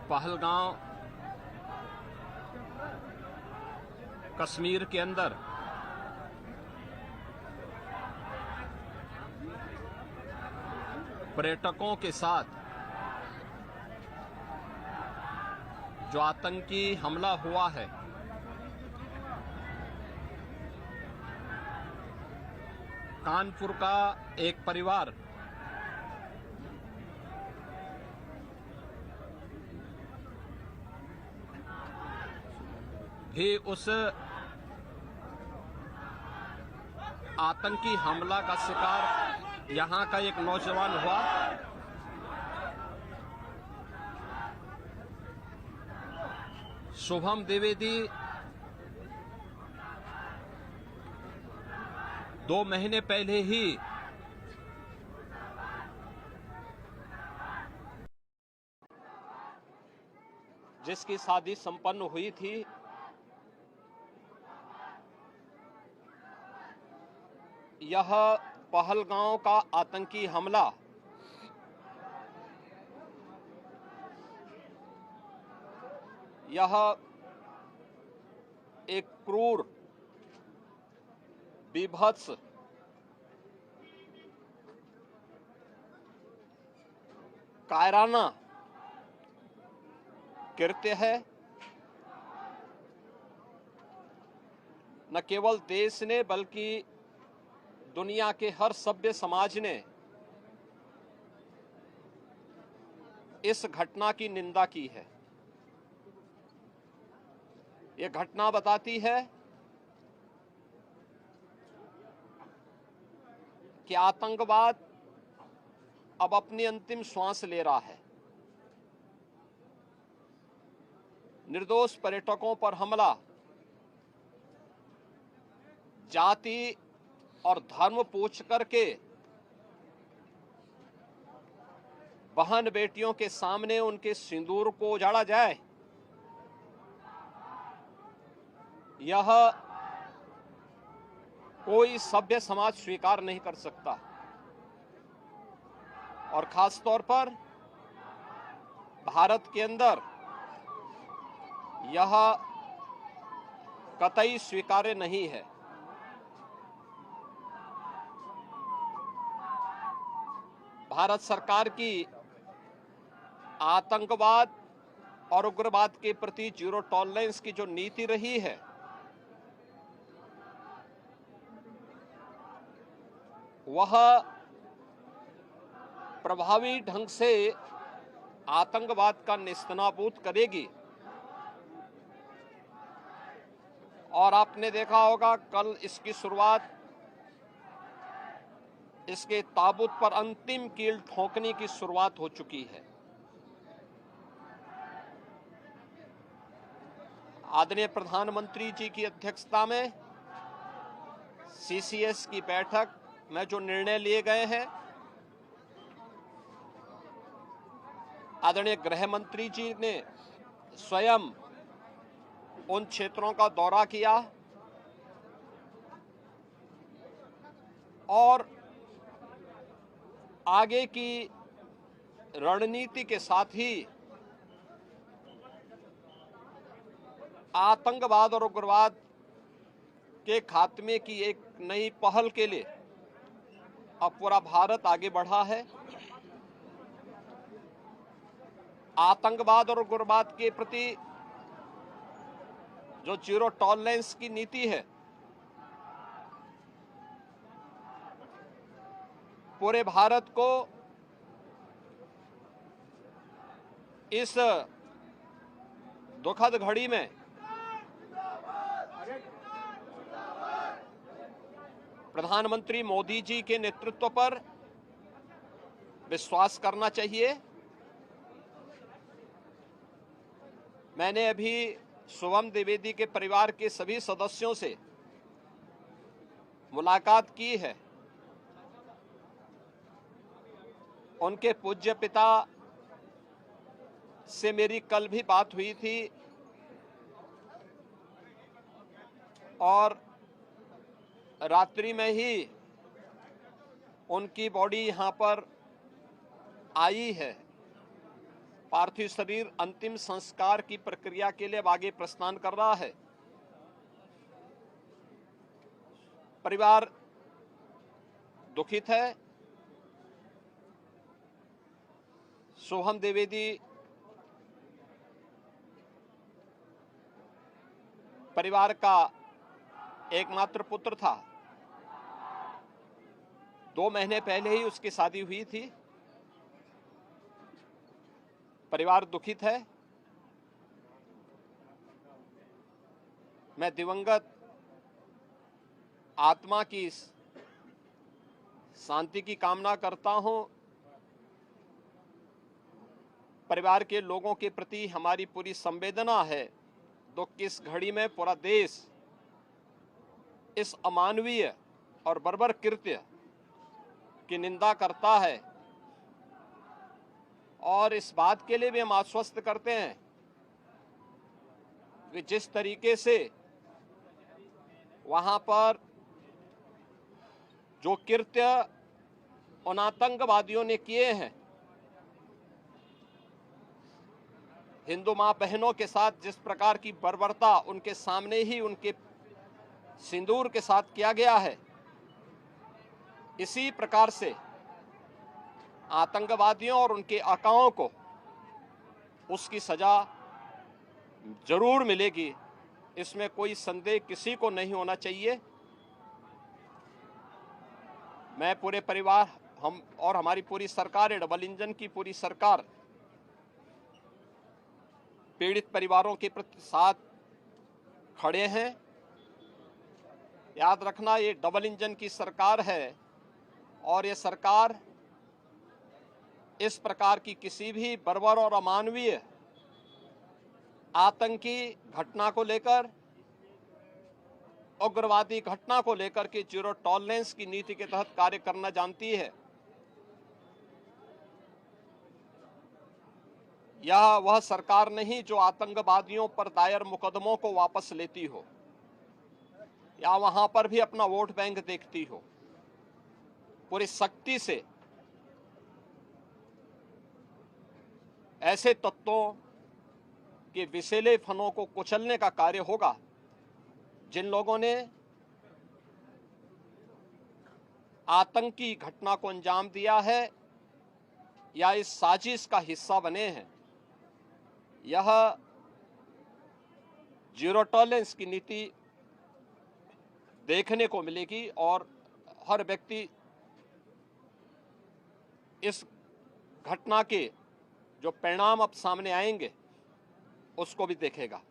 पहलगांव कश्मीर के अंदर पर्यटकों के साथ जो आतंकी हमला हुआ है, कानपुर का एक परिवार भी उस आतंकी हमला का शिकार यहां का एक नौजवान हुआ। शुभम द्विवेदी 2 महीने पहले ही जिसकी शादी संपन्न हुई थी, यह पहलगांव का आतंकी हमला यह एक क्रूर, बीभत्स, कायराना कृत्य है। न केवल देश ने बल्कि दुनिया के हर सभ्य समाज ने इस घटना की निंदा की है। यह घटना बताती है कि आतंकवाद अब अपनी अंतिम श्वास ले रहा है। निर्दोष पर्यटकों पर हमला जाति और धर्म पूछ करके बहन बेटियों के सामने उनके सिंदूर को उजाड़ा जाए, यह कोई सभ्य समाज स्वीकार नहीं कर सकता। और खास तौर पर भारत के अंदर यह कतई स्वीकार्य नहीं है। भारत सरकार की आतंकवाद और उग्रवाद के प्रति जीरो टॉलरेंस की जो नीति रही है, वह प्रभावी ढंग से आतंकवाद का नेस्तनाबूद करेगी। और आपने देखा होगा, कल इसकी शुरुआत, इसके ताबूत पर अंतिम कील ठोकने की शुरुआत हो चुकी है। आदरणीय प्रधानमंत्री जी की अध्यक्षता में सीसीएस की बैठक में जो निर्णय लिए गए हैं, आदरणीय गृह मंत्री जी ने स्वयं उन क्षेत्रों का दौरा किया और आगे की रणनीति के साथ ही आतंकवाद और उग्रवाद के खात्मे की एक नई पहल के लिए अब पूरा भारत आगे बढ़ा है। आतंकवाद और उग्रवाद के प्रति जो जीरो टॉलरेंस की नीति है, पूरे भारत को इस दुखद घड़ी में प्रधानमंत्री मोदी जी के नेतृत्व पर विश्वास करना चाहिए। मैंने अभी शुभम द्विवेदी के परिवार के सभी सदस्यों से मुलाकात की है। उनके पूज्य पिता से मेरी कल भी बात हुई थी और रात्रि में ही उनकी बॉडी यहां पर आई है। पार्थिव शरीर अंतिम संस्कार की प्रक्रिया के लिए अब आगे प्रस्थान कर रहा है। परिवार दुखित है। सोहम द्विवेदी परिवार का एकमात्र पुत्र था। 2 महीने पहले ही उसकी शादी हुई थी। परिवार दुखित है। मैं दिवंगत आत्मा की शांति की कामना करता हूं। परिवार के लोगों के प्रति हमारी पूरी संवेदना है। दुख की इस घड़ी में पूरा देश इस अमानवीय और बर्बर कृत्य की निंदा करता है और इस बात के लिए भी हम आश्वस्त करते हैं कि जिस तरीके से वहां पर जो कृत्य उन आतंकवादियों ने किए हैं, हिंदू मां बहनों के साथ जिस प्रकार की बर्बरता उनके सामने ही उनके सिंदूर के साथ किया गया है, इसी प्रकार से आतंकवादियों और उनके आकाओं को उसकी सजा जरूर मिलेगी। इसमें कोई संदेह किसी को नहीं होना चाहिए। मैं पूरे परिवार, हम और हमारी पूरी सरकार, डबल इंजन की पूरी सरकार पीड़ित परिवारों के प्रति साथ खड़े हैं। याद रखना, ये डबल इंजन की सरकार है और ये सरकार इस प्रकार की किसी भी बर्बर और अमानवीय आतंकी घटना को लेकर, उग्रवादी घटना को लेकर के जीरो टॉलरेंस की नीति के तहत कार्य करना जानती है। यह वह सरकार नहीं जो आतंकवादियों पर दायर मुकदमों को वापस लेती हो या वहां पर भी अपना वोट बैंक देखती हो। पूरी सख्ती से ऐसे तत्वों के विषैले फनों को कुचलने का कार्य होगा जिन लोगों ने आतंकी घटना को अंजाम दिया है या इस साजिश का हिस्सा बने हैं। यह जीरो टॉलरेंस की नीति देखने को मिलेगी और हर व्यक्ति इस घटना के जो परिणाम अब सामने आएंगे उसको भी देखेगा।